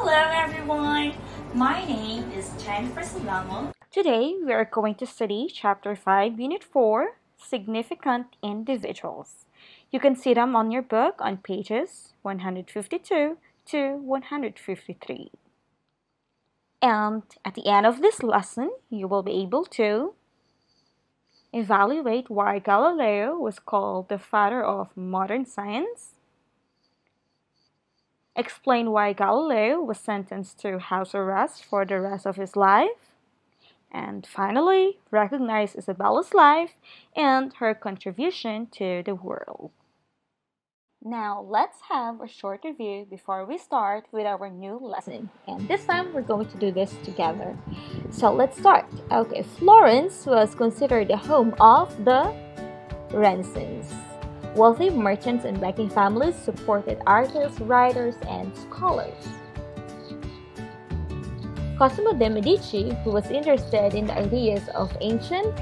Hello everyone, my name is Solamo. Today we are going to study Chapter 5, Unit 4, Significant Individuals. You can see them on your book on pages 152 to 153. And at the end of this lesson, you will be able to evaluate why Galileo was called the father of modern science, explain why Galileo was sentenced to house arrest for the rest of his life, and finally, recognize Isabella's life and her contribution to the world. Now, let's have a short review before we start with our new lesson. And this time, we're going to do this together. So, let's start. Okay, Florence was considered the home of the Renaissance. Wealthy merchants and banking families supported artists, writers, and scholars. Cosimo de' Medici, who was interested in the ideas of ancient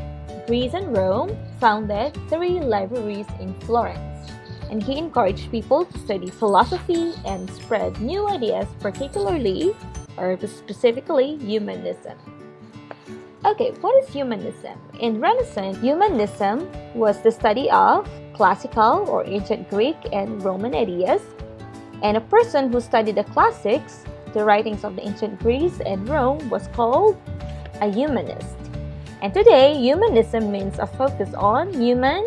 Greece and Rome, founded 3 libraries in Florence, and he encouraged people to study philosophy and spread new ideas, particularly or specifically humanism. Okay, what is humanism? In Renaissance, humanism was the study of classical or ancient Greek and Roman ideas, and a person who studied the classics, the writings of the ancient Greece and Rome, was called a humanist. And today, humanism means a focus on human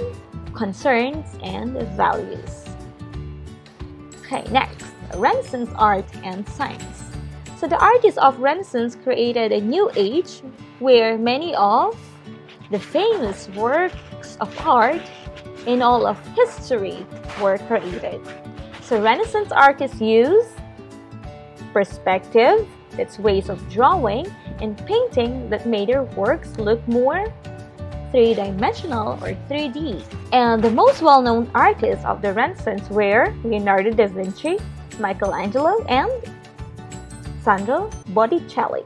concerns and values. Okay, next, Renaissance art and science. So the artists of Renaissance created a new age where many of the famous works of art in all of history were created. So Renaissance artists used perspective, that's ways of drawing, and painting that made their works look more three-dimensional or 3D. And the most well-known artists of the Renaissance were Leonardo da Vinci, Michelangelo, and Sandro Botticelli.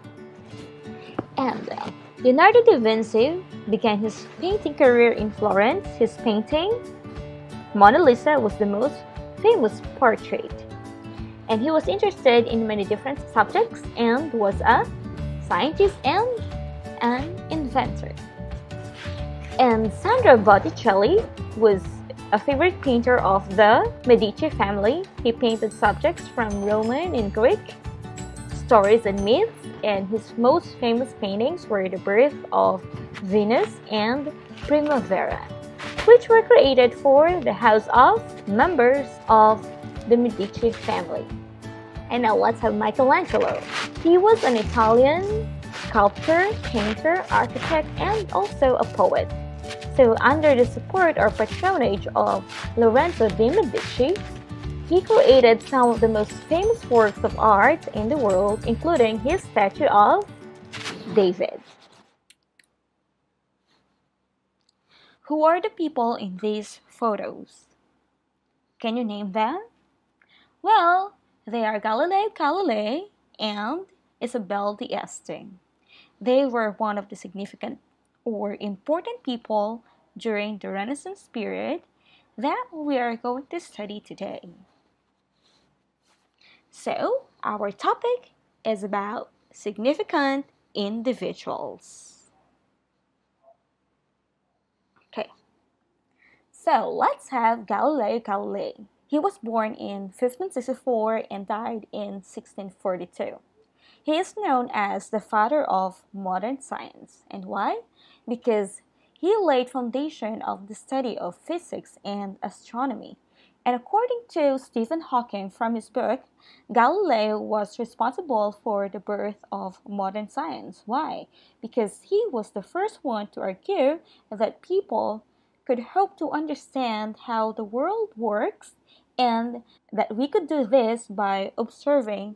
And Leonardo da Vinci began his painting career in Florence. His painting, Mona Lisa, was the most famous portrait. And he was interested in many different subjects and was a scientist and an inventor. And Sandro Botticelli was a favorite painter of the Medici family. He painted subjects from Roman and Greek, stories and myths, and his most famous paintings were The Birth of Venus and Primavera, which were created for the house of members of the Medici family. And now let's have Michelangelo. He was an Italian sculptor, painter, architect, and also a poet. So under the support or patronage of Lorenzo de' Medici, he created some of the most famous works of art in the world, including his statue of David. Who are the people in these photos? Can you name them? Well, they are Galileo Galilei and Isabel d'Este. They were one of the significant or important people during the Renaissance period that we are going to study today. So, our topic is about significant individuals. Okay, so let's have Galileo Galilei. He was born in 1564 and died in 1642. He is known as the father of modern science. And why? Because he laid foundation of the study of physics and astronomy. And according to Stephen Hawking from his book, Galileo was responsible for the birth of modern science. Why? Because he was the first one to argue that people could hope to understand how the world works, and that we could do this by observing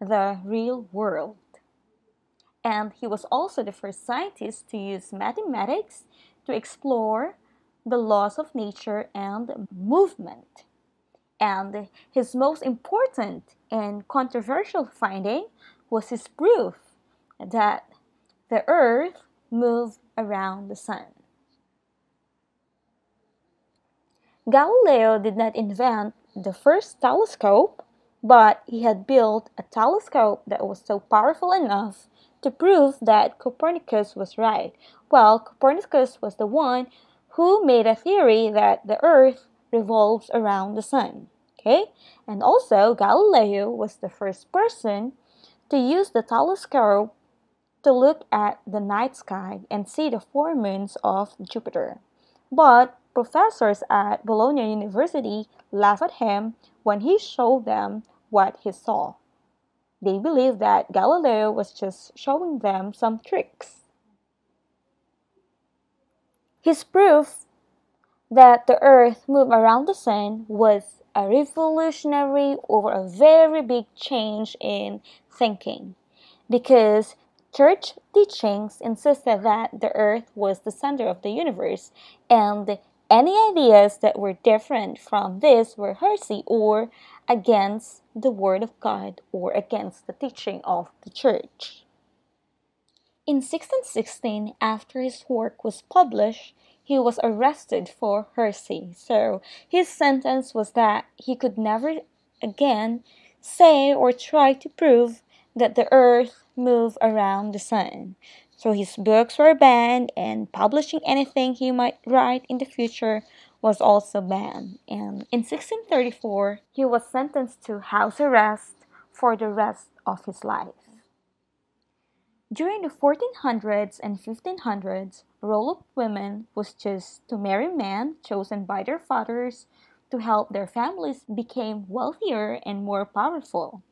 the real world. And he was also the first scientist to use mathematics to explore the laws of nature and movement. And his most important and controversial finding was his proof that the Earth moved around the sun. Galileo did not invent the first telescope, But he had built a telescope that was so powerful enough to prove that Copernicus was right. Well, Copernicus was the one who made a theory that the Earth revolves around the sun. Okay? And also, Galileo was the first person to use the telescope to look at the night sky and see the four moons of Jupiter. But professors at Bologna University laughed at him when he showed them what he saw. They believed that Galileo was just showing them some tricks. His proof that the earth moved around the sun was a revolutionary or a very big change in thinking, because church teachings insisted that the earth was the center of the universe, and any ideas that were different from this were heresy or against the word of God or against the teaching of the church. In 1616, after his work was published, he was arrested for heresy. So his sentence was that he could never again say or try to prove that the earth moved around the sun. So his books were banned, and publishing anything he might write in the future was also banned. And in 1634, he was sentenced to house arrest for the rest of his life. During the 1400s and 1500s, role of women was just to marry men chosen by their fathers to help their families become wealthier and more powerful,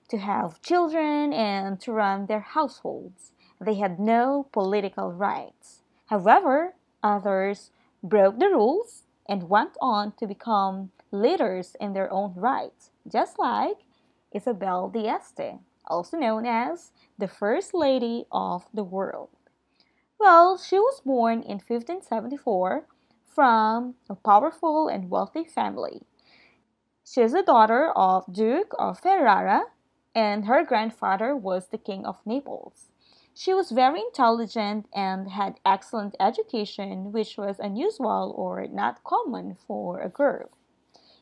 to have children and to run their households. They had no political rights. However, others broke the rules and went on to become leaders in their own right, just like Isabel d'Este, also known as the First Lady of the World. Well, she was born in 1574 from a powerful and wealthy family. She is the daughter of Duke of Ferrara, and her grandfather was the King of Naples. She was very intelligent and had excellent education, which was unusual or not common for a girl.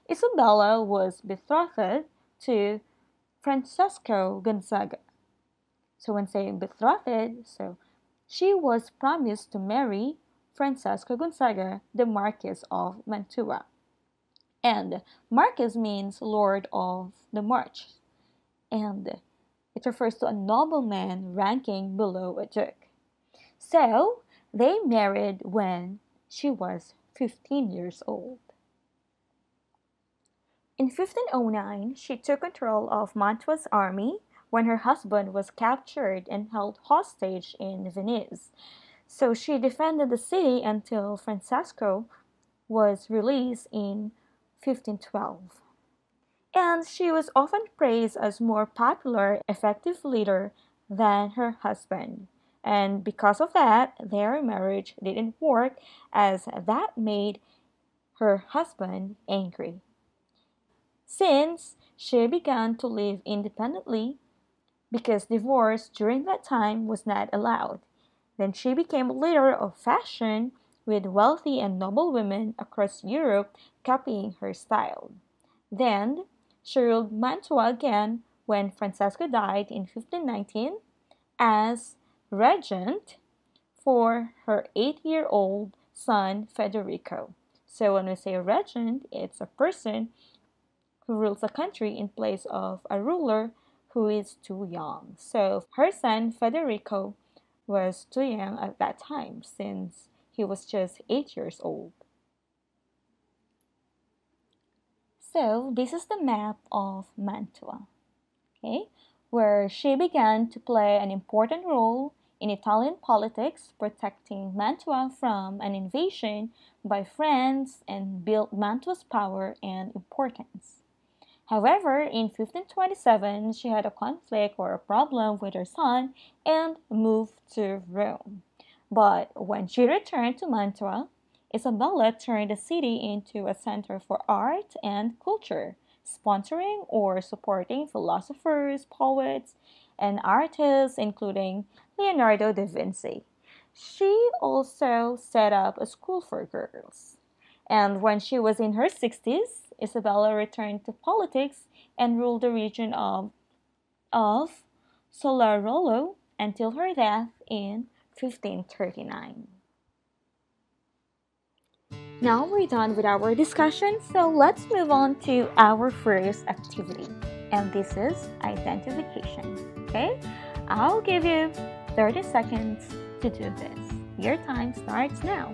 Isabella was betrothed to Francesco Gonzaga. So when saying betrothed, so she was promised to marry Francesco Gonzaga, the Marquis of Mantua. And Marquis means Lord of the March, and it refers to a nobleman ranking below a duke. So they married when she was 15 years old. In 1509, she took control of Mantua's army when her husband was captured and held hostage in Venice. So she defended the city until Francesco was released in 1512. And she was often praised as more popular, effective leader than her husband. And because of that, their marriage didn't work, as that made her husband angry. Since she began to live independently, because divorce during that time was not allowed, then she became a leader of fashion, with wealthy and noble women across Europe copying her style. Then she ruled Mantua again when Francesco died in 1519 as regent for her 8-year-old son Federico. So when we say regent, it's a person who rules a country in place of a ruler who is too young. So her son Federico was too young at that time since he was just 8 years old. So this is the map of Mantua, okay, where she began to play an important role in Italian politics, protecting Mantua from an invasion by France and built Mantua's power and importance. However, in 1527, she had a conflict or a problem with her son and moved to Rome. But when she returned to Mantua, Isabella turned the city into a center for art and culture, sponsoring or supporting philosophers, poets, and artists, including Leonardo da Vinci. She also set up a school for girls. And when she was in her 60s, Isabella returned to politics and ruled the region of Solaro until her death in 1539. Now we're done with our discussion, so let's move on to our first activity, and this is identification. Okay? I'll give you 30 seconds to do this. Your time starts now.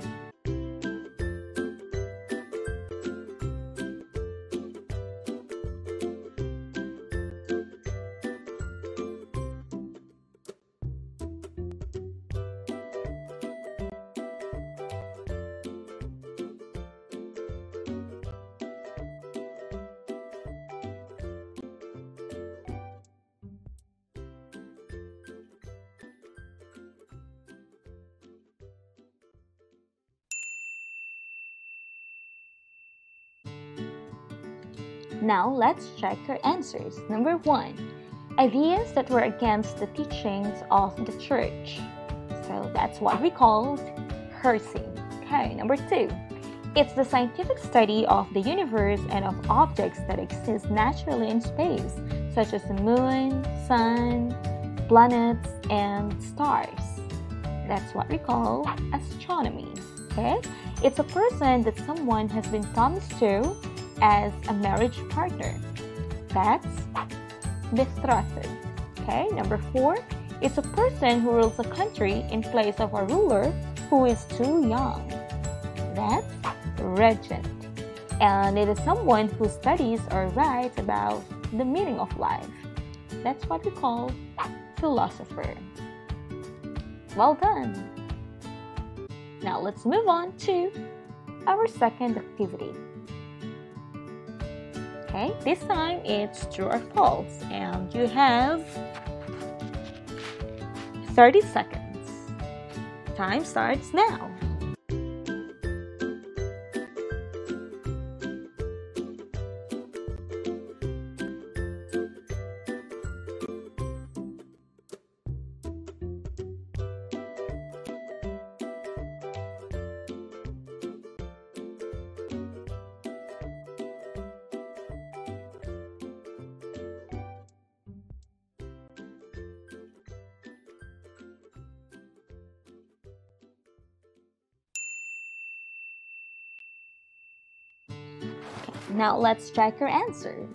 Now let's check your answers. Number 1, ideas that were against the teachings of the church. So that's what we called heresy. Okay, number 2, it's the scientific study of the universe and of objects that exist naturally in space, such as the moon, sun, planets, and stars. That's what we call astronomy. Okay, it's a person that someone has been promised to as a marriage partner. That's betrothed. Okay, number 4, it's a person who rules a country in place of a ruler who is too young. That's regent. And it is someone who studies or writes about the meaning of life. That's what we call philosopher. Well done. Now let's move on to our second activity. Okay, this time it's true or false, and you have 30 seconds. Time starts now. Now let's check your answer.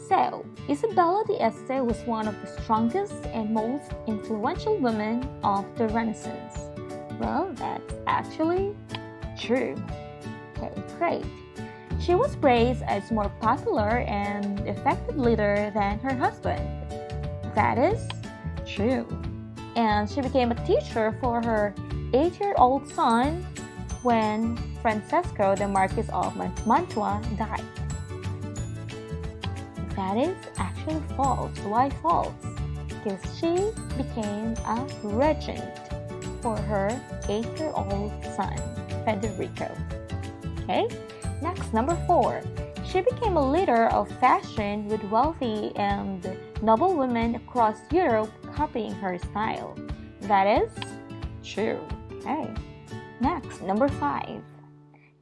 So, Isabella d'Este was one of the strongest and most influential women of the Renaissance. Well, that's actually true. Okay, great. She was praised as more popular and effective leader than her husband. That is true. And she became a teacher for her 8-year-old son when Francesco, the Marquis of Mantua, died. That is actually false. Why false? Because she became a regent for her 8-year-old son, Federico. Okay? Next, number 4. She became a leader of fashion with wealthy and noble women across Europe copying her style. That is true. Okay. Next, number 5.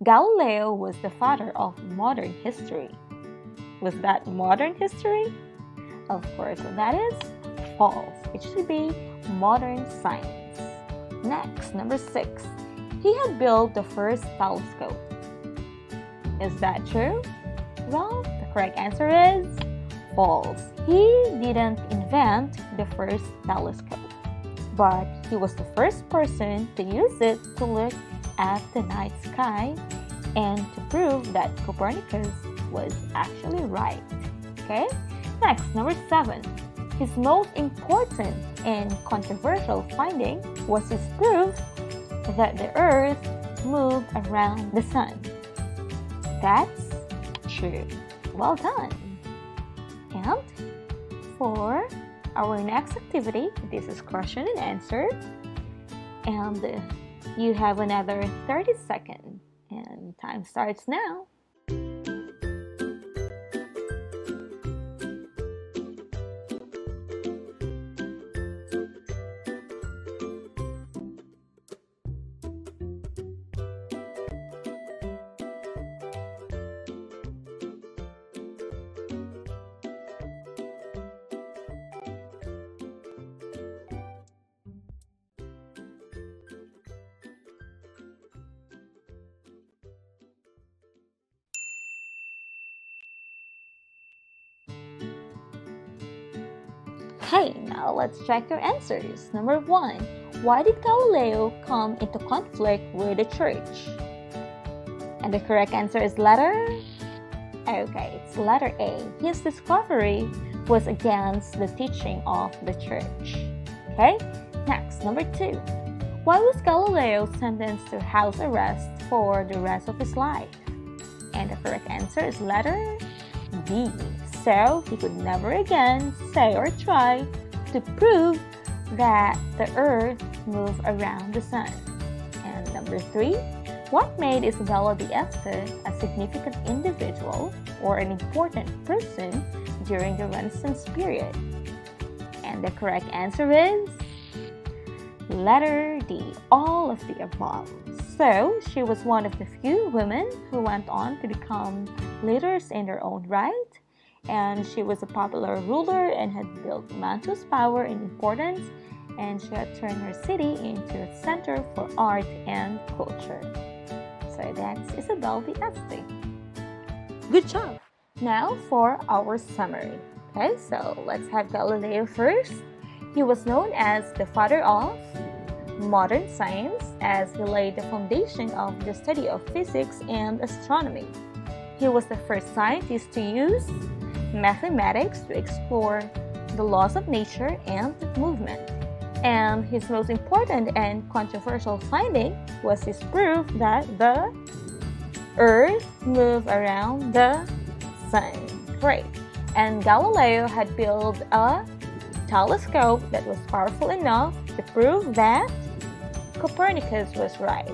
Galileo was the father of modern history. Was that modern history? Of course, that is false. It should be modern science. Next, number 6. He had built the first telescope. Is that true? Well, the correct answer is false. He didn't invent the first telescope, but he was the first person to use it to look at the night sky and to prove that Copernicus was actually right. Okay? Next, number 7. His most important and controversial finding was his proof that the Earth moved around the Sun. That's true. Well done. And for our next activity, this is question and answer. And you have another 30 seconds. And time starts now. Okay, now let's check your answers. Number 1. Why did Galileo come into conflict with the church? And the correct answer is letter? Okay, it's letter A. His discovery was against the teaching of the church. Okay, next, number 2. Why was Galileo sentenced to house arrest for the rest of his life? And the correct answer is letter B. So he could never again say or try to prove that the earth moved around the sun. And number 3. What made Isabella d'Este a significant individual or an important person during the Renaissance period? And the correct answer is letter D, all of the above. So, she was one of the few women who went on to become leaders in their own right, and she was a popular ruler and had built Mantua's power and importance, and she had turned her city into a center for art and culture. So that's Isabella d'Este. Good job! Now for our summary. Okay, so let's have Galileo first. He was known as the father of modern science, as he laid the foundation of the study of physics and astronomy. He was the first scientist to use mathematics to explore the laws of nature and movement. And his most important and controversial finding was his proof that the earth moved around the sun. Great. And Galileo had built a telescope that was powerful enough to prove that Copernicus was right.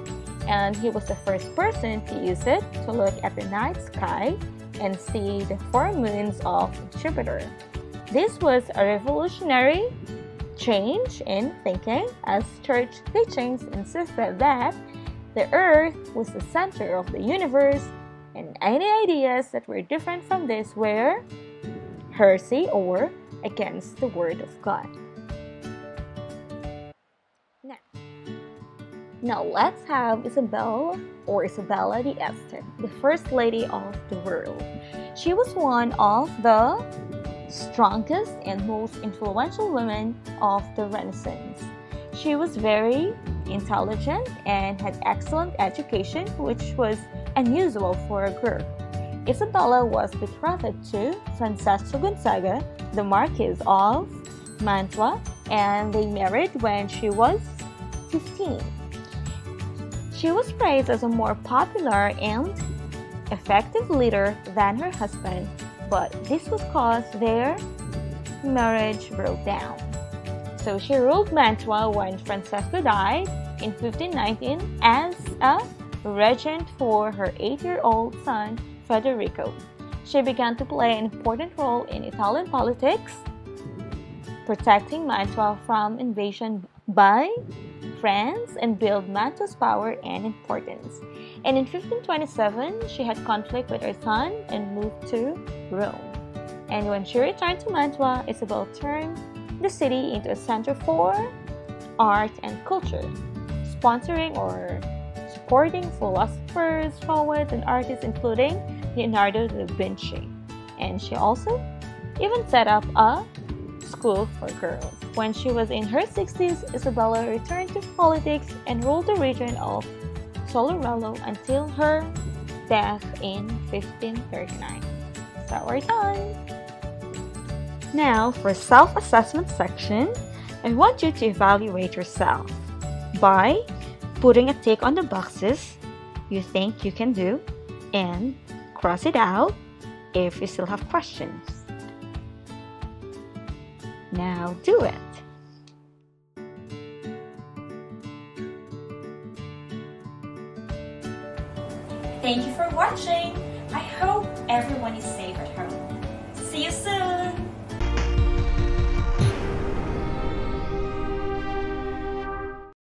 And he was the first person to use it to look at the night sky and see the 4 moons of Jupiter. This was a revolutionary change in thinking, as church teachings insisted that the earth was the center of the universe, and any ideas that were different from this were heresy or against the word of God. Now let's have Isabella d'Este, the first lady of the world. She was one of the strongest and most influential women of the Renaissance. She was very intelligent and had excellent education, which was unusual for a girl. Isabella was betrothed to Francesco Gonzaga, the Marquis of Mantua, and they married when she was 15. She was praised as a more popular and effective leader than her husband, but this was because their marriage broke down. So she ruled Mantua when Francesco died in 1519 as a regent for her 8-year-old son Federico. She began to play an important role in Italian politics, protecting Mantua from invasion by France and build Mantua's power and importance. And in 1527, she had conflict with her son and moved to Rome. And when she returned to Mantua, Isabel turned the city into a center for art and culture, sponsoring or supporting philosophers, poets, and artists including Leonardo da Vinci. And she also even set up a school for girls. When she was in her 60s, Isabella returned to politics and ruled the region of Solamo until her death in 1539. So we're done! Now, for self-assessment section, I want you to evaluate yourself by putting a tick on the boxes you think you can do and cross it out if you still have questions. Now do it! Thank you for watching. I hope everyone is safe at home. See you soon!